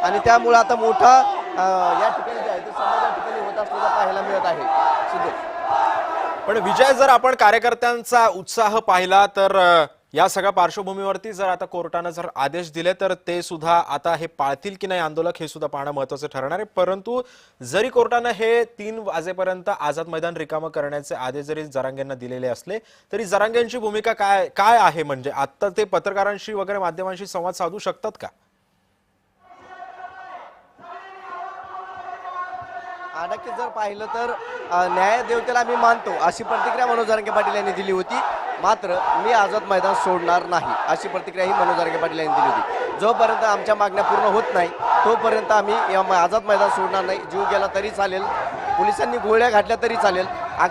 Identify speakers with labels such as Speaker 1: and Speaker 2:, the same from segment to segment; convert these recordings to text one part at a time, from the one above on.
Speaker 1: आणि त्यामुळे आता मोठा या ठिकाणी जे आहे ते समाज या ठिकाणी होत असलेला पाहायला मिळत आहे सिद्धेश।
Speaker 2: पण विजय, जर आपण कार्यकर्त्यांचा उत्साह पाहिला तर या सगळ्या पार्श्वभूमीवरती जर आता कोर्टाने जर आदेश दिले तर ते सुद्धा आता हे पाळतील की नाही आंदोलक हे सुद्धा पाहणं महत्त्वाचं ठरणार आहे। परंतु जरी कोर्टाने हे 3 वाजेपर्यंत आझाद मैदान रिकामं करण्याचे आदेश जरी जरांगेंना दिलेले असले तरी जरांगेंची भूमिका काय आहे? म्हणजे आता ते पत्रकारांशी वगैरे माध्यमांशी संवाद साधू शकतात का?
Speaker 1: नक्कीच जर पाहिलं तर न्याय देवतेला आम्ही मानतो अशी प्रतिक्रिया मनोज जरांगे पाटील यांनी दिली होती। मात्र मी आझाद मैदान सोडणार नाही अशी प्रतिक्रिया ही मनोज जरांगे पाटील यांनी दिली होती। जोपर्यंत आमच्या मागण्या पूर्ण होत नाही तोपर्यंत आम्ही आझाद मैदान सोडणार नाही। जीव गेला तरी चालेल, पोलिसांनी गोळ्या घातल्या तरी चालेल,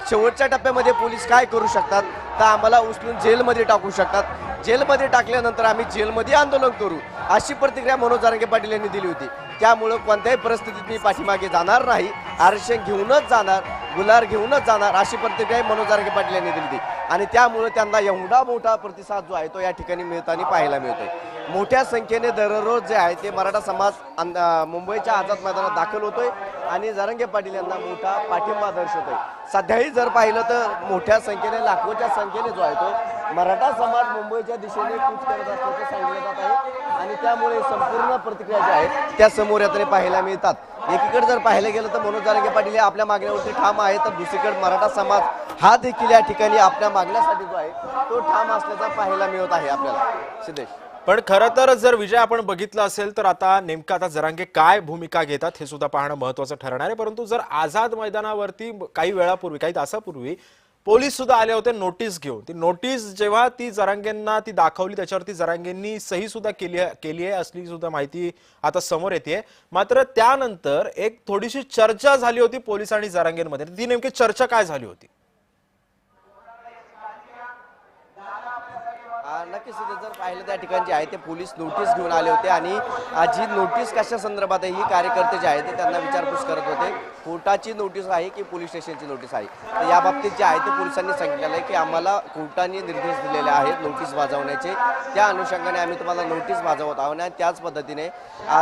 Speaker 1: शेवटच्या टप्प्यामध्ये पोलीस काय करू शकतात तर आम्हाला उचलून जेलमध्ये टाकू शकतात। जेलमध्ये टाकल्यानंतर आम्ही जेलमध्ये आंदोलन करू अशी प्रतिक्रिया मनोज जरांगे पाटील यांनी दिली होती। त्यामुळे कोणत्याही परिस्थितीत मी पाठीमागे जाणार नाही, आरक्षण घेऊनच जाणार, गुलार घेऊनच जाणार अशी प्रतिक्रिया मनोज जरांगे पाटील यांनी दिली होती। आणि त्यामुळे त्यांना एवढा मोठा प्रतिसाद जो आहे तो या ठिकाणी मिळताना पाहायला मिळतोय। मोठ्या संख्येने दररोज जे आहे ते मराठा समाज मुंबईच्या आझाद मैदानात दाखल होतोय आणि जरांगे पाटील यांना मोठा पाठिंबा दर्शवतोय। सध्याही जर पाहिलं तर मोठ्या संख्येने, लाखोच्या संख्येने जो आहे तो मराठा समाज मुंबईच्या दिशेने कूच करत असल्याचं सांगितलं जात आहे आणि त्यामुळे संपूर्ण प्रतिक्रिया ज्या आहेत त्या समोर येताना पाहायला मिळतात। एकीकडे जर पाहायला गेलं तर मनोज जरांगे पाटील हे आपल्या मागण्यावरती ठाम आहे, तर दुसरीकडे मराठा समाज हा देखील या ठिकाणी आपल्या मागण्यासाठी जो आहे तो ठाम असल्याचा पाहायला मिळत आहे आपल्याला सिद्धेश।
Speaker 2: पण खरं तर जर विजय आपण बघितलं असेल तर आता नेमकं आता जरांगे काय भूमिका घेतात हे सुद्धा पाहणं महत्त्वाचं ठरणार आहे। परंतु जर आझाद मैदानावरती काही वेळापूर्वी, काही तासापूर्वी पोलीस सुद्धा आले होते नोटीस घेऊन, ती नोटीस जेव्हा ती जरांगेंना ती दाखवली त्याच्यावरती जरांगेंनी सही सुद्धा केली आहे असली सुद्धा माहिती आता समोर येते। मात्र त्यानंतर एक थोडीशी चर्चा झाली होती पोलीस आणि जरांगेंमध्ये, ती नेमकी चर्चा काय झाली होती?
Speaker 1: नक्कीच जर पाहिलं त्या ठिकाणी जे आहे ते पोलीस नोटीस घेऊन आले होते आणि जी नोटीस कशा संदर्भात आहे ही कार्यकर्ते जे आहे ते त्यांना विचारपूस करत होते। कोर्टाची नोटीस आहे की पोलीस स्टेशनची नोटीस आहे, तर या बाबतीत जे आहे ते पोलिसांनी सांगितलेलं आहे की आम्हाला कोर्टाने निर्देश दिलेले आहेत नोटीस बजावण्याचे, त्या अनुषंगाने आम्ही तुम्हाला नोटीस बजावत आहोत। आणि त्याच पद्धतीने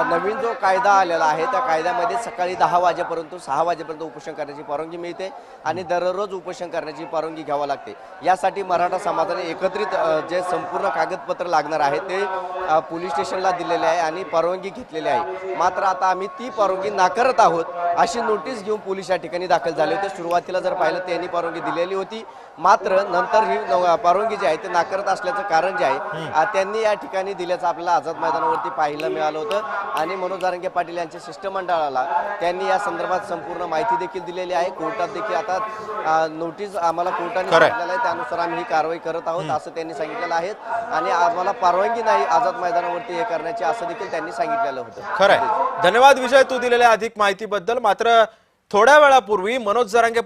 Speaker 1: नवीन जो कायदा आलेला आहे त्या कायद्यामध्ये सकाळी 10 वाजेपर्यंत 6 वाजेपर्यंत उपोषण करण्याची परवानगी मिळते आणि दररोज उपोषण करण्याची परवानगी घ्यावी लागते। यासाठी मराठा समाजाने एकत्रित जे संपूर्ण कागदपत्र लागणार आहे ते पोलीस स्टेशनला दिलेले आहे आणि परवानगी घेतलेली आहे। मात्र आता आम्ही ती परवानगी नाकारत आहोत अशी नोटीस घेऊन पोलीस या ठिकाणी दाखल झाले होते। सुरुवातीला जर पाहिलं त्यांनी परवानगी दिलेली होती, मात्र नंतर ही परवानगी जी आहे ते नाकारत असल्याचं कारण जे आहे त्यांनी या ठिकाणी दिल्याचं आपल्याला आझाद मैदानावरती पाहायला मिळालं होतं। आणि मनोज जरांगे पाटील यांच्या शिष्टमंडळाला त्यांनी या संदर्भात संपूर्ण माहिती देखील दिलेली आहे। कोर्टात देखील आता नोटीस आम्हाला कोर्टाने दिलेलं आहे, त्यानुसार आम्ही ही कारवाई करत आहोत असं त्यांनी सांगितलेलं आहे आणि आम्हाला परवानगी नाही आझाद मैदानावरती हे करण्याची असं देखील त्यांनी सांगितलेलं होतं।
Speaker 2: खरंय, धन्यवाद विजय तू दिलेल्या अधिक माहितीबद्दल। मात्र थोड्या वेळापूर्वी मनोज जरांगे